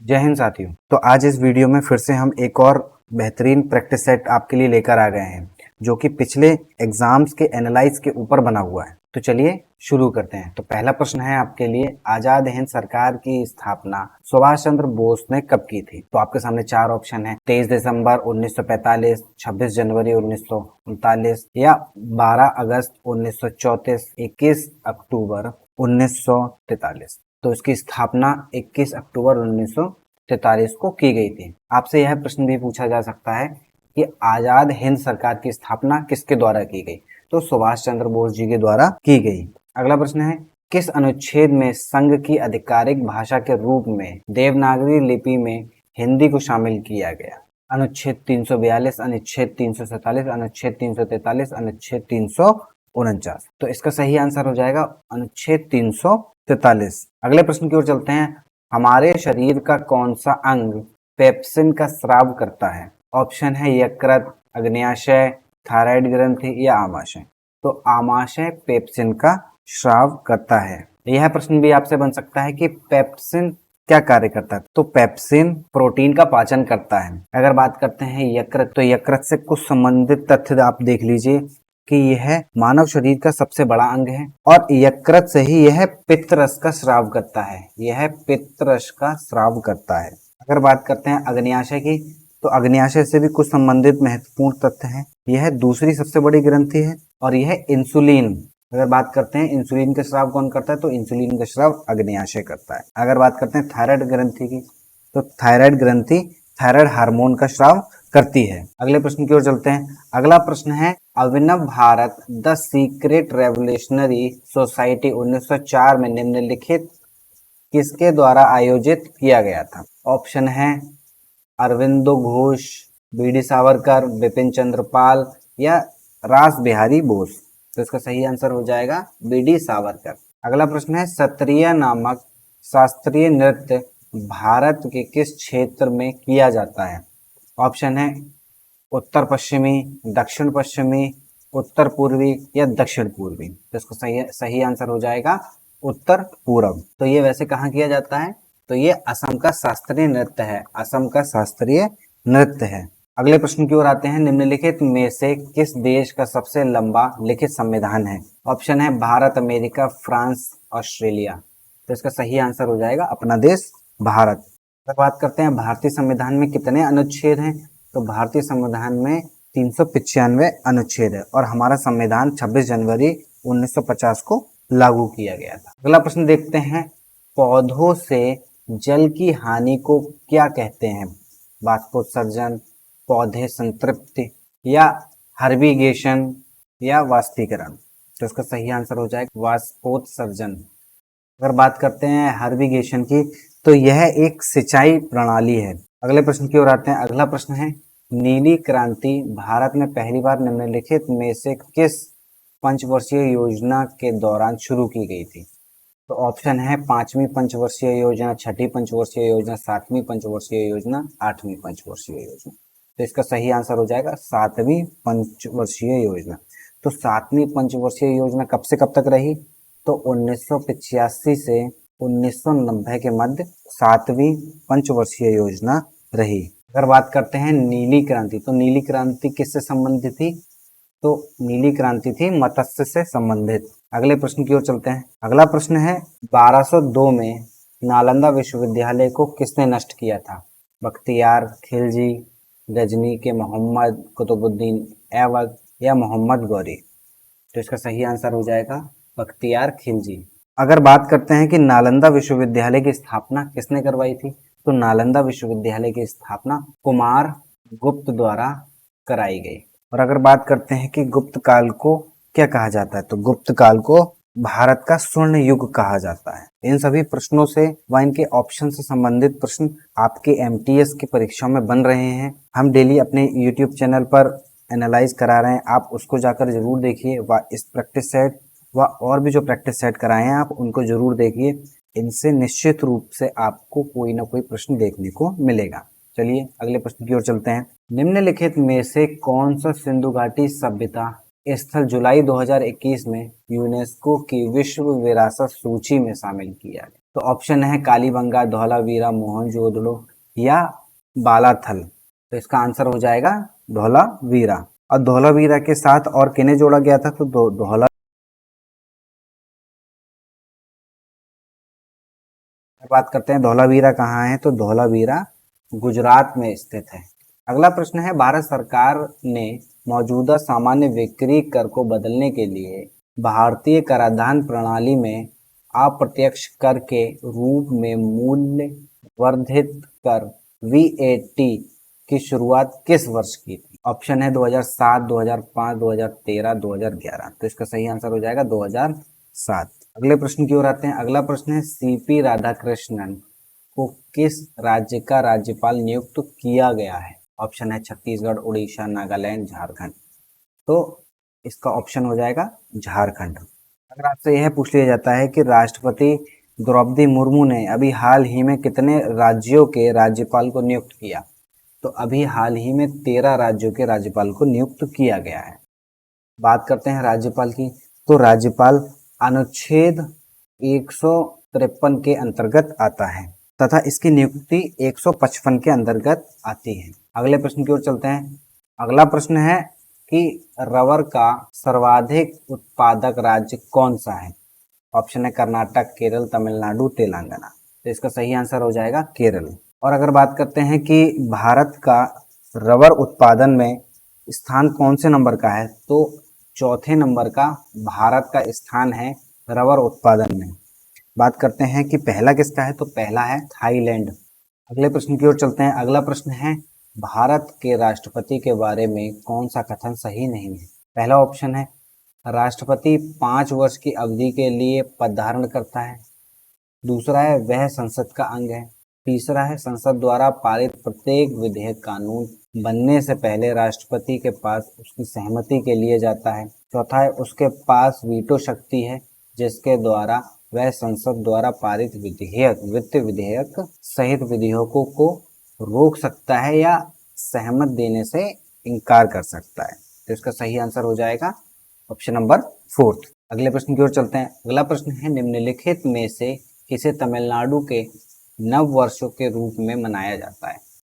जय हिंद साथियों। तो आज इस वीडियो में फिर से हम एक और बेहतरीन प्रैक्टिस सेट आपके लिए लेकर आ गए हैं जो कि पिछले एग्जाम्स के एनालाइज के ऊपर बना हुआ है। तो चलिए शुरू करते हैं। तो पहला प्रश्न है आपके लिए, आजाद हिंद सरकार की स्थापना सुभाष चंद्र बोस ने कब की थी? तो आपके सामने चार ऑप्शन है, 23 दिसंबर 1945, 26 जनवरी 1939 या 12 अगस्त 1934, 21 अक्टूबर 1943। तो इसकी स्थापना 21 अक्टूबर 1943 को की गई थी। आपसे यह प्रश्न भी पूछा जा सकता है कि आजाद हिंद सरकार की स्थापना किसके द्वारा की गई? तो सुभाष चंद्र बोस जी के द्वारा की गई। अगला प्रश्न है, किस अनुच्छेद में संघ की आधिकारिक भाषा के रूप में देवनागरी लिपि में हिंदी को शामिल किया गया? अनुच्छेद 342, अनुच्छेद 347, अनुच्छेद 343, अनुच्छेद 349। तो इसका सही आंसर हो जाएगा अनुच्छेद 343। अगले प्रश्न की ओर चलते हैं, हमारे शरीर का कौन सा अंग पेप्सिन का स्राव करता है? ऑप्शन है यकृत, अग्न्याशय, थायराइड ग्रंथि या आमाशय। तो आमाशय पेप्सिन का स्राव करता है। यह प्रश्न भी आपसे बन सकता है कि पेप्सिन क्या कार्य करता है? तो पेप्सिन प्रोटीन का पाचन करता है। अगर बात करते हैं यकृत, तो यकृत से कुछ संबंधित तथ्य आप देख लीजिए कि यह मानव शरीर का सबसे बड़ा अंग है और यकृत से ही यह पित्तरस का स्राव करता है। यह पित्तरस का स्राव करता है। अगर बात करते हैं अग्न्याशय की, तो अग्न्याशय से भी कुछ संबंधित महत्वपूर्ण तथ्य हैं। यह दूसरी सबसे बड़ी ग्रंथि है और यह इंसुलिन, अगर बात करते हैं इंसुलिन का स्राव कौन करता है, तो इंसुलिन का स्राव अग्न्याशय करता है। अगर बात करते हैं थायराइड ग्रंथि की, तो थायराइड ग्रंथि थायराइड हार्मोन का स्राव करती है। अगले प्रश्न की ओर चलते हैं। अगला प्रश्न है, Abhinav Bharat the secret revolutionary society 1904 में निम्नलिखित किसके द्वारा आयोजित किया गया था? ऑप्शन है अरविंदो घोष, बीडी सावरकर, बिपिन चंद्र पाल या रास बिहारी बोस। तो इसका सही आंसर हो जाएगा बीडी सावरकर। अगला प्रश्न है, सत्रिया नामक शास्त्रीय नृत्य भारत के किस क्षेत्र में किया जाता है? ऑप्शन है उत्तर पश्चिमी, दक्षिण पश्चिमी, उत्तर पूर्वी या दक्षिण पूर्वी। तो इसको सही आंसर हो जाएगा उत्तर पूर्व। तो ये वैसे कहाँ किया जाता है? तो ये असम का शास्त्रीय नृत्य है। असम का शास्त्रीय नृत्य है। अगले प्रश्न की ओर आते हैं, निम्नलिखित में से किस देश का सबसे लंबा लिखित संविधान है? ऑप्शन है भारत, अमेरिका, फ्रांस, ऑस्ट्रेलिया। तो इसका सही आंसर हो जाएगा अपना देश भारत। अगर बात करते हैं भारतीय संविधान में कितने अनुच्छेद हैं, तो भारतीय संविधान में 395 अनुच्छेद है और हमारा संविधान 26 जनवरी 1950 को लागू किया गया था। अगला प्रश्न देखते हैं, पौधों से जल की हानि को क्या कहते हैं? वाष्पोत्सर्जन, पौधे संतृप्ति या हर्बिगेशन या वाष्पीकरण। तो इसका सही आंसर हो जाएगा वाष्पोत्सर्जन। अगर बात करते हैं हर्बिगेशन की, तो यह एक सिंचाई प्रणाली है। अगले प्रश्न की ओर आते हैं। अगला प्रश्न है, नीली क्रांति भारत में पहली बार निम्नलिखित में से किस पंचवर्षीय योजना के दौरान शुरू की गई थी? तो ऑप्शन है पांचवी पंचवर्षीय योजना, छठी पंचवर्षीय योजना, सातवीं पंचवर्षीय योजना, आठवीं पंचवर्षीय योजना। तो इसका सही आंसर हो जाएगा सातवीं पंचवर्षीय योजना। तो सातवीं पंचवर्षीय योजना कब से कब तक रही? तो 1985 से 1990 के मध्य सातवीं पंचवर्षीय योजना रही। अगर बात करते हैं नीली क्रांति, तो नीली क्रांति किससे संबंधित थी? तो नीली क्रांति थी मत्स्य से संबंधित। अगले प्रश्न की ओर चलते हैं। अगला प्रश्न है, 1202 में नालंदा विश्वविद्यालय को किसने नष्ट किया था? बख्तियार खिलजी, गजनी के मोहम्मद कुतुबुद्दीन ऐबक या मोहम्मद गौरी। तो इसका सही आंसर हो जाएगा बख्तियार खिलजी। अगर बात करते हैं कि नालंदा विश्वविद्यालय की स्थापना किसने करवाई थी, तो नालंदा विश्वविद्यालय की स्थापना कुमार गुप्त द्वारा कराई गई। और अगर बात करते हैं कि गुप्त काल को क्या कहा जाता है, तो गुप्त काल को भारत का स्वर्ण युग कहा जाता है। इन सभी प्रश्नों से व इनके ऑप्शन से संबंधित प्रश्न आपके एमटीएस की परीक्षा में बन रहे हैं। हम डेली अपने यूट्यूब चैनल पर एनालाइज करा रहे हैं, आप उसको जाकर जरूर देखिए व इस प्रैक्टिस सेट व और भी जो प्रैक्टिस सेट कराए हैं आप उनको जरूर देखिए। इनसे निश्चित रूप से आपको कोई ना कोई प्रश्न देखने को मिलेगा। चलिए अगले प्रश्न की ओर चलते हैं। निम्नलिखित में से कौन सा सिंधु घाटी सभ्यता स्थल जुलाई 2021 में यूनेस्को की विश्व विरासत सूची में शामिल किया गया? तो ऑप्शन है कालीबंगा, धौलावीरा, मोहनजोदड़ो या बालाथल। तो इसका आंसर हो जाएगा धौलावीरा। और धौलावीरा के साथ और किन्हें जोड़ा गया था? तो धौला बात करते हैं धौलावीरा कहाँ है, तो धौलावीरा गुजरात में स्थित है। अगला प्रश्न है, भारत सरकार ने मौजूदा सामान्य बिक्री कर को बदलने के लिए भारतीय कराधान प्रणाली में अप्रत्यक्ष कर के रूप में मूल्य वर्धित कर VAT की शुरुआत किस वर्ष की थी? ऑप्शन है 2007, 2005, 2013, 2011। तो इसका सही आंसर हो जाएगा 2007। अगले प्रश्न की ओर आते हैं। अगला प्रश्न है, CP राधाकृष्णन को किस राज्य का राज्यपाल नियुक्त किया गया है? ऑप्शन है छत्तीसगढ़, उड़ीसा, नागालैंड, झारखंड। तो इसका ऑप्शन हो जाएगा झारखंड। अगर आपसे यह पूछ लिया जाता है कि राष्ट्रपति द्रौपदी मुर्मू ने अभी हाल ही में कितने राज्यों के राज्यपाल को नियुक्त किया? तो अभी हाल ही में 13 राज्यों के राज्यपाल को नियुक्त किया गया है। बात करते हैं राज्यपाल की, तो राज्यपाल अनुच्छेद 153 के अंतर्गत आता है तथा इसकी नियुक्ति 155 के अंतर्गत आती है। अगले प्रश्न की ओर चलते हैं। अगला प्रश्न है कि रबर का सर्वाधिक उत्पादक राज्य कौन सा है? ऑप्शन है कर्नाटक, केरल, तमिलनाडु, तेलंगाना। तो इसका सही आंसर हो जाएगा केरल। और अगर बात करते हैं कि भारत का रबर उत्पादन में स्थान कौन से नंबर का है, तो चौथे नंबर का भारत का स्थान है रबर उत्पादन में। बात करते हैं कि पहला किसका है, तो पहला है थाईलैंड। अगले प्रश्न की ओर चलते हैं। अगला प्रश्न है, भारत के राष्ट्रपति के बारे में कौन सा कथन सही नहीं है? पहला ऑप्शन है राष्ट्रपति 5 वर्ष की अवधि के लिए पद धारण करता है। दूसरा है वह संसद का अंग है। तीसरा है संसद द्वारा पारित प्रत्येक विधेयक कानून बनने से पहले राष्ट्रपति के पास उसकी सहमति के लिए जाता है। चौथा है उसके पास वीटो शक्ति है जिसके द्वारा वह संसद द्वारा पारित वित्त विधेयक सहित विधेयकों को रोक सकता है या सहमत देने से इनकार कर सकता है। तो इसका सही आंसर हो जाएगा ऑप्शन नंबर 4। अगले प्रश्न की ओर चलते हैं। अगला प्रश्न है, निम्नलिखित में से किसे तमिलनाडु के नव वर्षों के रूप में मनाया जाता है?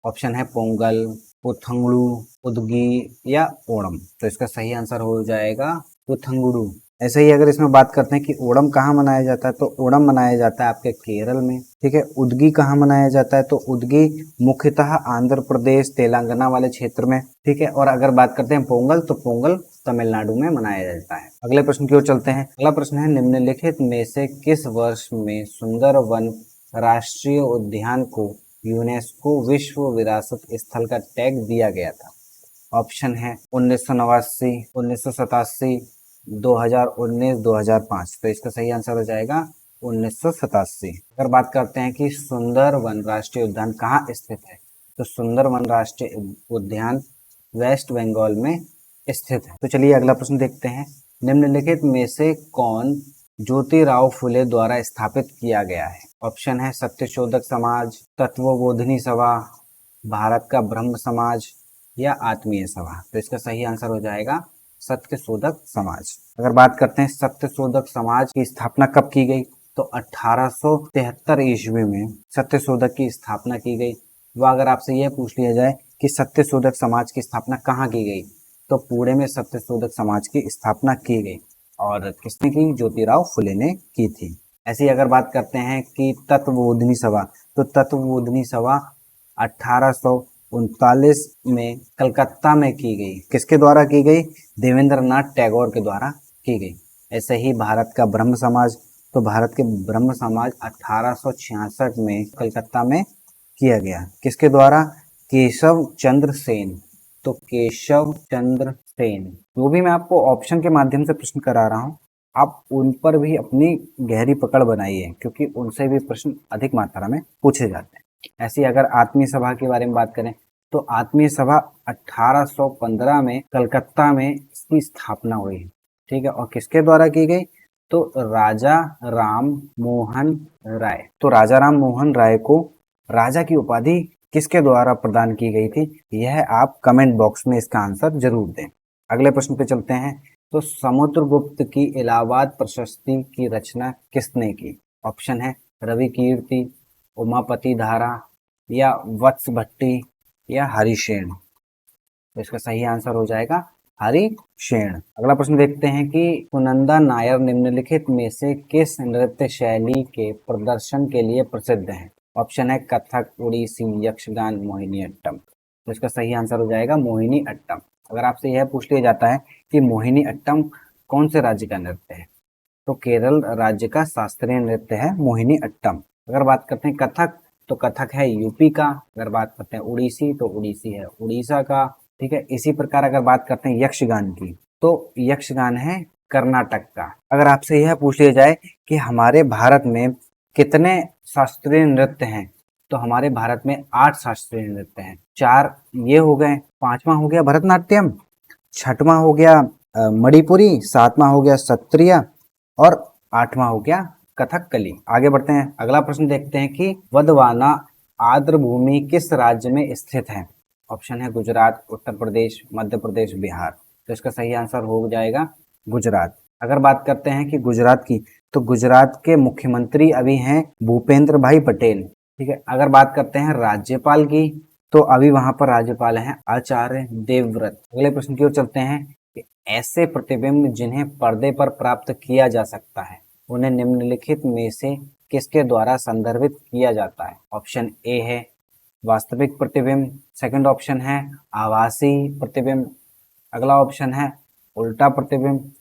ऑप्शन है पोंगल, पुथंगड़ू, उदगी या ओणम। तो इसका सही आंसर हो जाएगा पुथंगड़ू। ऐसे ही अगर इसमें बात करते हैं कि ओणम कहाँ मनाया जाता है, तो ओणम मनाया जाता है आपके केरल में। ठीक है। उदगी कहाँ मनाया जाता है, तो उदगी मुख्यतः आंध्र प्रदेश, तेलंगाना वाले क्षेत्र में। ठीक है। और अगर बात करते हैं पोंगल, तो पोंगल तमिलनाडु में मनाया जाता है। अगले प्रश्न की ओर चलते हैं। अगला प्रश्न है, निम्नलिखित में से किस वर्ष में सुंदरवन राष्ट्रीय उद्यान को यूनेस्को विश्व विरासत स्थल का टैग दिया गया था? ऑप्शन है 1989, 1987, 2019, 2005। तो इसका सही आंसर हो जाएगा 1987। अगर बात करते हैं कि सुंदरवन राष्ट्रीय उद्यान कहाँ स्थित है, तो सुंदरवन राष्ट्रीय उद्यान वेस्ट बंगाल में स्थित है। तो चलिए अगला प्रश्न देखते हैं। निम्नलिखित में से कौन ज्योतिराव फुले द्वारा स्थापित किया गया है? ऑप्शन है सत्यशोधक समाज, तत्वबोधिनी सभा, भारत का ब्रह्म समाज या आत्मीय सभा। तो इसका सही आंसर हो जाएगा सत्यशोधक समाज। अगर बात करते हैं सत्यशोधक समाज की स्थापना कब की गई, तो 1873 ईस्वी में सत्यशोधक की स्थापना की गई। वह अगर आपसे यह पूछ लिया जाए कि सत्यशोधक समाज की स्थापना कहाँ की गई, तो पुणे में सत्यशोधक समाज की स्थापना की गई। और किसने की? ज्योतिराव फुले ने की थी। ऐसे ही अगर बात करते हैं कि तत्वबोधिनी सभा, तो तत्वबोधिनी सभा 1839 में कलकत्ता में की गई। किसके द्वारा की गई? देवेंद्रनाथ टैगोर के द्वारा की गई। ऐसे ही भारत का ब्रह्म समाज, तो भारत के ब्रह्म समाज 1866 में कलकत्ता में किया गया। किसके द्वारा? केशव चंद्र सेन। तो केशव चंद्र सेन। जो भी मैं आपको ऑप्शन के माध्यम से प्रश्न करा रहा हूँ, आप उन पर भी अपनी गहरी पकड़ बनाइए, क्योंकि उनसे भी प्रश्न अधिक मात्रा में पूछे जाते हैं। ऐसी अगर आत्मीय सभा के बारे में बात करें, तो आत्मीय सभा 1815 में कलकत्ता में इसकी स्थापना हुई। ठीक है। और किसके द्वारा की गई? तो राजा राम मोहन राय। तो राजा राम मोहन राय को राजा की उपाधि किसके द्वारा प्रदान की गई थी, यह आप कमेंट बॉक्स में इसका आंसर जरूर दें। अगले प्रश्न पे चलते हैं। तो समुद्रगुप्त की इलाहाबाद प्रशस्ति की रचना किसने की? ऑप्शन है रवि कीर्ति, उमापति धारा या वत्स भट्टी या हरिशेन। तो इसका सही आंसर हो जाएगा हरिशेन। अगला प्रश्न देखते हैं कि सुनंदा नायर निम्नलिखित में से किस नृत्य शैली के प्रदर्शन के लिए प्रसिद्ध हैं? ऑप्शन है कथक, उड़ीसी, यक्षगान, मोहिनी अट्टम। तो इसका सही आंसर हो जाएगा मोहिनी अट्टम। अगर आपसे यह पूछ लिया जाता है कि मोहिनी अट्टम कौन से राज्य का नृत्य है, तो केरल राज्य का शास्त्रीय नृत्य है मोहिनी अट्टम। अगर बात करते हैं कथक, तो कथक है यूपी का। अगर बात करते हैं उड़ीसी, तो उड़ीसी है उड़ीसा का। ठीक है, इसी प्रकार अगर बात करते हैं यक्षगान की, तो यक्षगान है कर्नाटक का। अगर आपसे यह पूछ लिया जाए कि हमारे भारत में कितने शास्त्रीय नृत्य हैं, तो हमारे भारत में 8 शास्त्रीय नृत्य हैं। 4 ये हो गए, 5वां हो गया भरतनाट्यम, 6वां हो गया मणिपुरी, 7वां हो गया सत्रिय और 8वां हो गया कथकली। आगे बढ़ते हैं, अगला प्रश्न देखते हैं कि वदवाना आर्द्र भूमि किस राज्य में स्थित है? ऑप्शन है गुजरात, उत्तर प्रदेश, मध्य प्रदेश, बिहार। तो इसका सही आंसर हो जाएगा गुजरात। अगर बात करते हैं कि गुजरात की, तो गुजरात के मुख्यमंत्री अभी हैं भूपेंद्र भाई पटेल। ठीक है, अगर बात करते हैं राज्यपाल की, तो अभी वहां पर राज्यपाल हैं आचार्य देवव्रत। अगले प्रश्न की ओर चलते हैं कि ऐसे प्रतिबिंब जिन्हें पर्दे पर प्राप्त किया जा सकता है, उन्हें निम्नलिखित में से किसके द्वारा संदर्भित किया जाता है? ऑप्शन ए है वास्तविक प्रतिबिंब, सेकंड ऑप्शन है आभासी प्रतिबिंब, अगला ऑप्शन है उल्टा प्रतिबिंब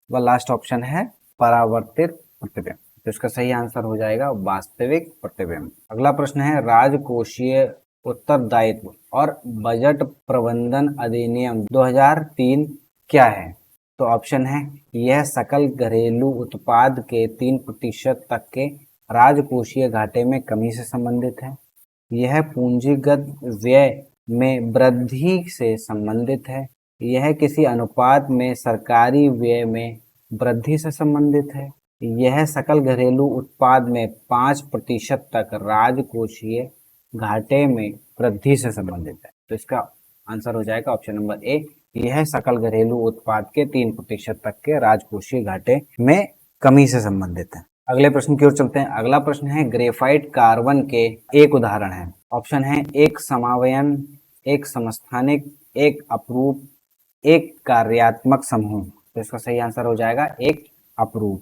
व लास्ट ऑप्शन है परावर्तित प्रतिबिंब। तो इसका सही आंसर हो जाएगा वास्तविक प्रतिबिंब। अगला प्रश्न है राजकोषीय उत्तरदायित्व और बजट प्रबंधन अधिनियम 2003 क्या है? तो ऑप्शन है यह सकल घरेलू उत्पाद के 3% तक के राजकोषीय घाटे में कमी से संबंधित है, यह पूंजीगत व्यय में वृद्धि से संबंधित है, यह किसी अनुपात में सरकारी व्यय में वृद्धि से संबंधित है, यह सकल घरेलू उत्पाद में 5% तक राजकोषीय घाटे में वृद्धि से संबंधित है। तो इसका आंसर हो जाएगा ऑप्शन नंबर ए, यह सकल घरेलू उत्पाद के 3% तक के राजकोषीय घाटे में कमी से संबंधित है। अगले प्रश्न की ओर चलते हैं। अगला प्रश्न है ग्रेफाइट कार्बन के एक उदाहरण है। ऑप्शन है एक समावयन, एक समस्थानिक, एक अपरूप, एक कार्यात्मक समूह। तो इसका सही आंसर हो जाएगा एक अपरूप।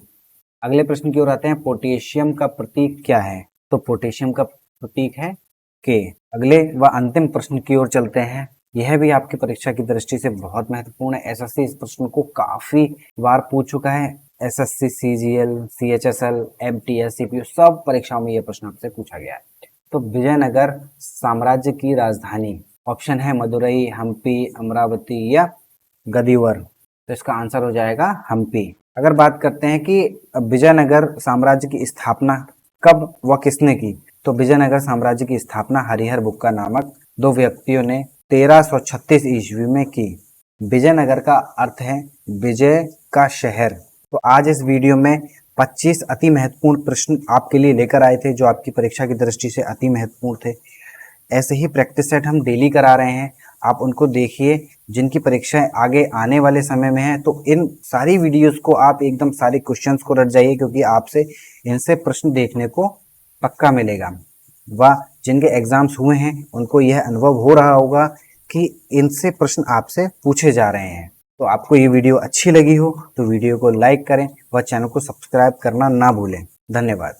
अगले प्रश्न की ओर आते हैं, पोटेशियम का प्रतीक क्या है? तो पोटेशियम का प्रतीक है के। अगले व अंतिम प्रश्न की ओर चलते हैं। यह भी आपकी परीक्षा की दृष्टि से बहुत महत्वपूर्ण है। एसएससी इस प्रश्न को काफी बार पूछ चुका है। SSC, CGL, CHSL, MTS, CPU सब परीक्षाओं में यह प्रश्न आपसे पूछा गया है। तो विजयनगर साम्राज्य की राजधानी, ऑप्शन है मदुरई, हम्पी, अमरावती या गदिवर। तो इसका आंसर हो जाएगा हम्पी। अगर बात करते हैं कि विजयनगर साम्राज्य की स्थापना कब व किसने की, तो विजयनगर साम्राज्य की स्थापना हरिहर बुक्का नामक 2 व्यक्तियों ने 1336 ईस्वी में की। विजयनगर का अर्थ है विजय का शहर। तो आज इस वीडियो में 25 अति महत्वपूर्ण प्रश्न आपके लिए लेकर आए थे, जो आपकी परीक्षा की दृष्टि से अति महत्वपूर्ण थे। ऐसे ही प्रैक्टिस सेट हम डेली करा रहे हैं, आप उनको देखिए। जिनकी परीक्षाएं आगे आने वाले समय में है, तो इन सारी वीडियोस को आप एकदम सारे क्वेश्चंस को रट जाइए, क्योंकि आपसे इनसे प्रश्न देखने को पक्का मिलेगा। व जिनके एग्जाम्स हुए हैं उनको यह अनुभव हो रहा होगा कि इनसे प्रश्न आपसे पूछे जा रहे हैं। तो आपको ये वीडियो अच्छी लगी हो तो वीडियो को लाइक करें व चैनल को सब्सक्राइब करना ना भूलें। धन्यवाद।